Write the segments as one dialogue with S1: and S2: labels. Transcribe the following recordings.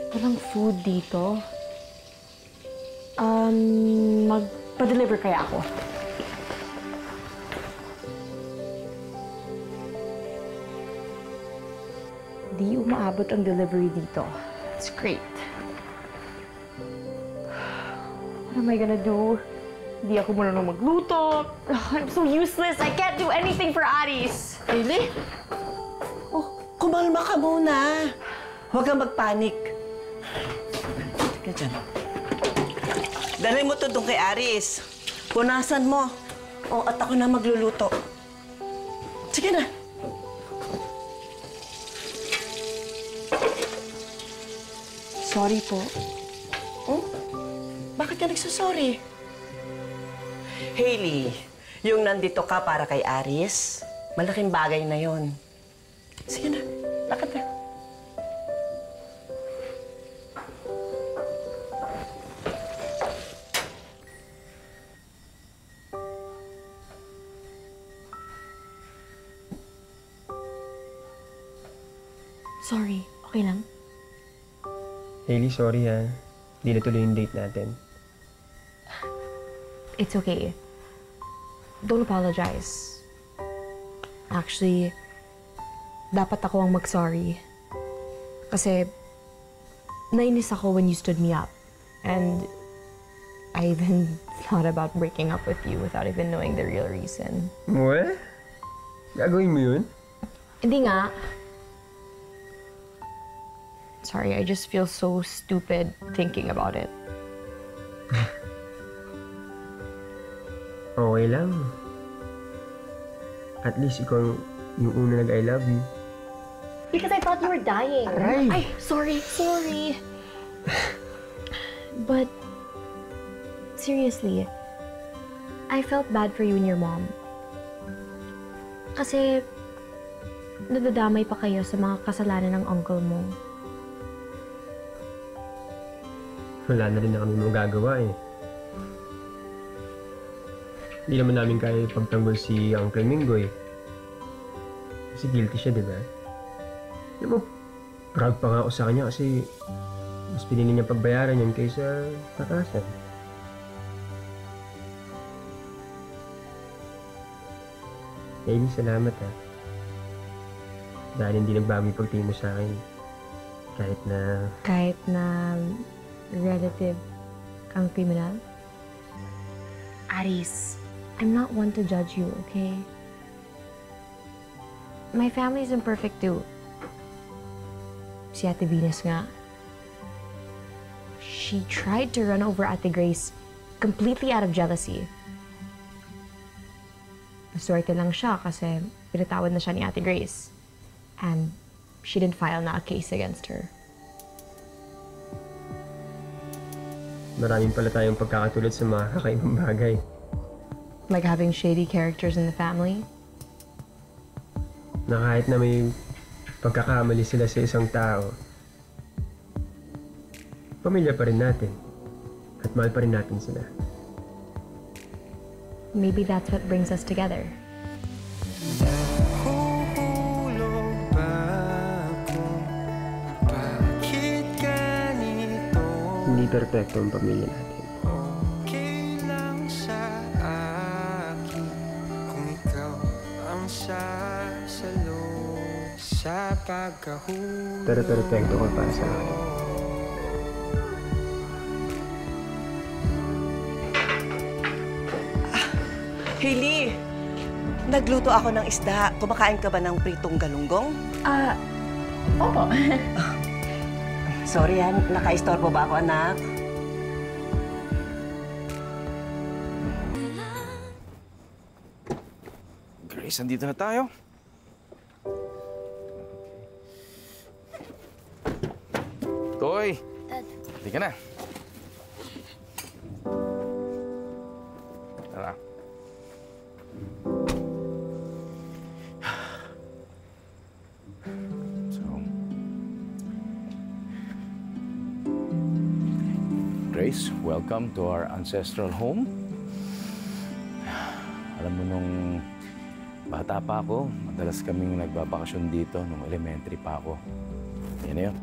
S1: Walang food dito. Magpa-deliver kaya ako? Di umaabot ang delivery dito. It's great. What am I gonna do? Di ako marunong magluto. I'm so useless. I can't do anything for Aris.
S2: Really? Oh, kumalma ka muna. Huwag kang magpanik. Teka dyan. Dali mo to doon kay Aris. Punasan mo. O, at ako na magluluto. Sige na.
S1: Sorry po.
S2: Oh? Bakit ka nagsasorry? Hailey, yung nandito ka para kay Aris, malaking bagay na yon. Sige na, lakad na.
S1: Sorry. Okay lang?
S3: Hailey, sorry ha. Hindi natuloy yung date natin.
S1: It's okay. Don't apologize. Actually, dapat ako ang mag-sorry. Kasi, nainis ako when you stood me up. And I even thought about breaking up with you without even knowing the real reason.
S3: What? Gagawin mo yun?
S1: Hindi nga. Sorry, I just feel so stupid thinking about it.
S3: Okay lang. At least ikaw yung una nag-I love you.
S1: Because I thought you were dying.
S3: Aray!
S1: Ay, sorry. But, seriously, I felt bad for you and your mom. Kasi, nadadamay pa kayo sa mga kasalanan ng uncle mo.
S3: Wala na rin na kami magagawa eh. Hindi naman namin kaya pagtanggol si Uncle Minggoy. Kasi guilty siya, di ba? Alam mo, proud pa nga ako sa kanya kasi mas pinili niya pagbayaran yun kaysa takasan. Hailey, salamat ha. Dahil hindi nagbago yung pagtingin mo sa akin. Kahit na relative kang criminal? Aris, I'm not one to judge you, okay? My family isn't perfect too. Si Ate Venus nga. She tried to run over Ate Grace completely out of jealousy. Maswerte lang siya kasi pinatawad na siya ni Ate Grace. And she didn't file na a case against her. Maraming pala tayong pagkakatulad sa mga kakaibang bagay. Like having shady characters in the family? Na kahit na may pagkakamali sila sa isang tao, pamilya pa rin natin. At mahal pa rin natin sila. Maybe that's what brings us together. Hindi perfecto ang pamilya natin. Okay lang sa akin kung ikaw ang sasalo sa pagkahulog. Pero perfecto ka para sa akin.
S2: Hailey, nagluto ako ng isda. Kumakain ka ba ng pritong galunggong?
S1: Opo.
S2: Sorry, naka-istorbo ba ako, anak?
S4: Grace, andito na tayo. Toy! Hindi ka na. Tara. Grace, welcome to our ancestral home. Alam mo, nung bata pa ako, madalas kaming nagbabakasyon dito nung elementary pa ako. Yan na yun.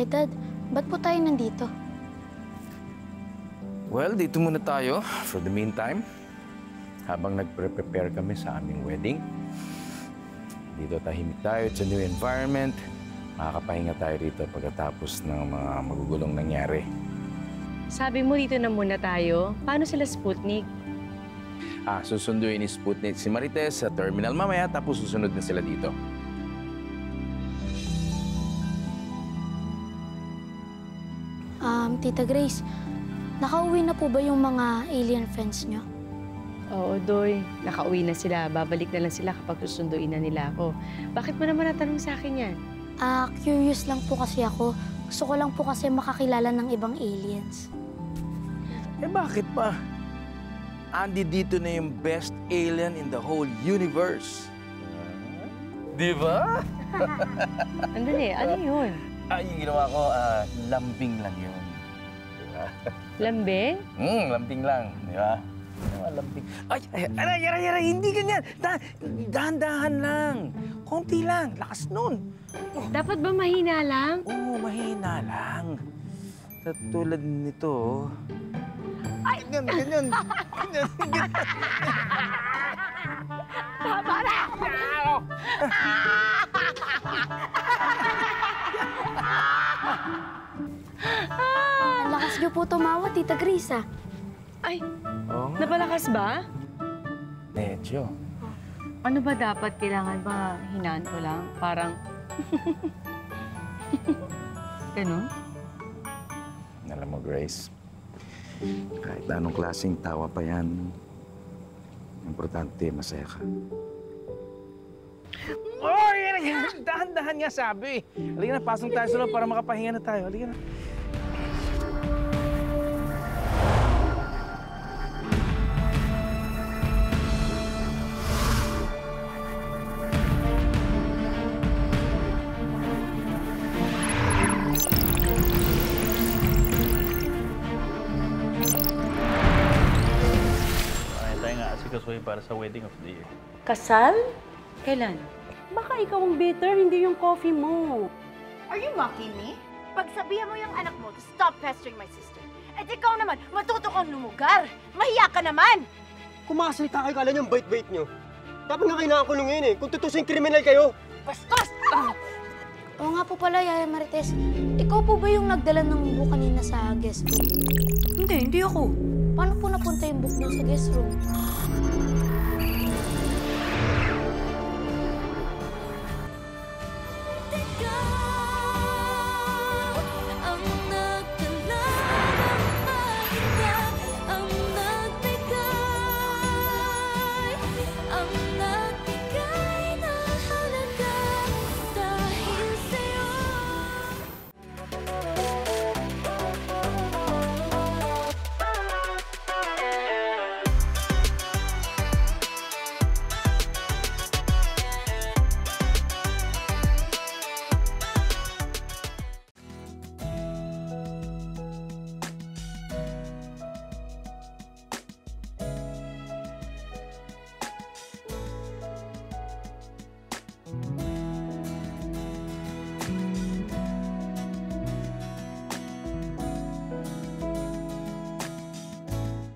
S5: Dad, ba't po tayo nandito?
S4: Well, dito muna tayo for the meantime. Habang nagpre-prepare kami sa aming wedding. Dito tahimik tayo, it's a new environment. Makakapahinga tayo rito pagkatapos ng mga magugulong nangyari.
S6: Sabi mo dito na muna tayo. Paano sila Sputnik?
S4: Susunduin ni Sputnik si Marites sa terminal mamaya, tapos susunod na sila dito.
S5: Tita Grace, nakauwi na po ba yung mga alien friends nyo?
S6: Oo, Doy. Nakauwi na sila. Babalik na lang sila kapag susunduin na nila ako. Bakit mo naman natanong sa akin yan?
S5: Curious lang po kasi ako. Gusto ko lang po kasi makakilala ng ibang aliens.
S4: Eh bakit pa? Andi dito na yung best alien in the whole universe. Di ba?
S6: Andali, ano yun?
S4: Yung ginawa ko, lambing lang yun. Di ba?
S6: Lambing?
S4: Lambing lang. Di ba? Lambing. Aray, hindi ganyan. Dahan-dahan lang. Konti lang. Lakas nun.
S6: Dapat ba mahina lang?
S4: Oo, mahina lang. Tulad nito. Ay! Ganyan.
S6: Tama na!
S5: Ang lakas nyo po tumawa, Tita Grace,
S6: Ay,
S4: Oo nga.
S6: napalakas ba?
S4: Medyo.
S6: Ano ba dapat? Kailangan ba hinaan ko lang? Parang... Ganun?
S4: Alam mo, Grace, kahit anong klaseng tawa pa yan, importante, masaya ka. Oh, yan! Dahan-dahan nga sabi. Halika na, pasok tayo sa loob para makapahinga na tayo. Halika na.
S7: Kasuhin para sa wedding of the year.
S6: Kasal? Kailan?
S8: Baka ikaw ang bitter, hindi yung coffee mo.
S9: Are you mocking me? Pagsabihan mo yung anak mo to stop pestering my sister. At ikaw naman, matuto kang lumugar. Mahiya ka naman!
S10: Kung makasalita kayo, kala niyang bait-bait niyo. Dapat nga kayo nakakulong ngayon eh. Kung tutusin kriminal kayo.
S9: Bastos!
S5: Oo nga po pala, Yaya Marites. Ikaw po ba yung nagdala ng book kanina sa guest room?
S8: Hindi ako.
S5: Paano po napunta yung book niyo sa guest room?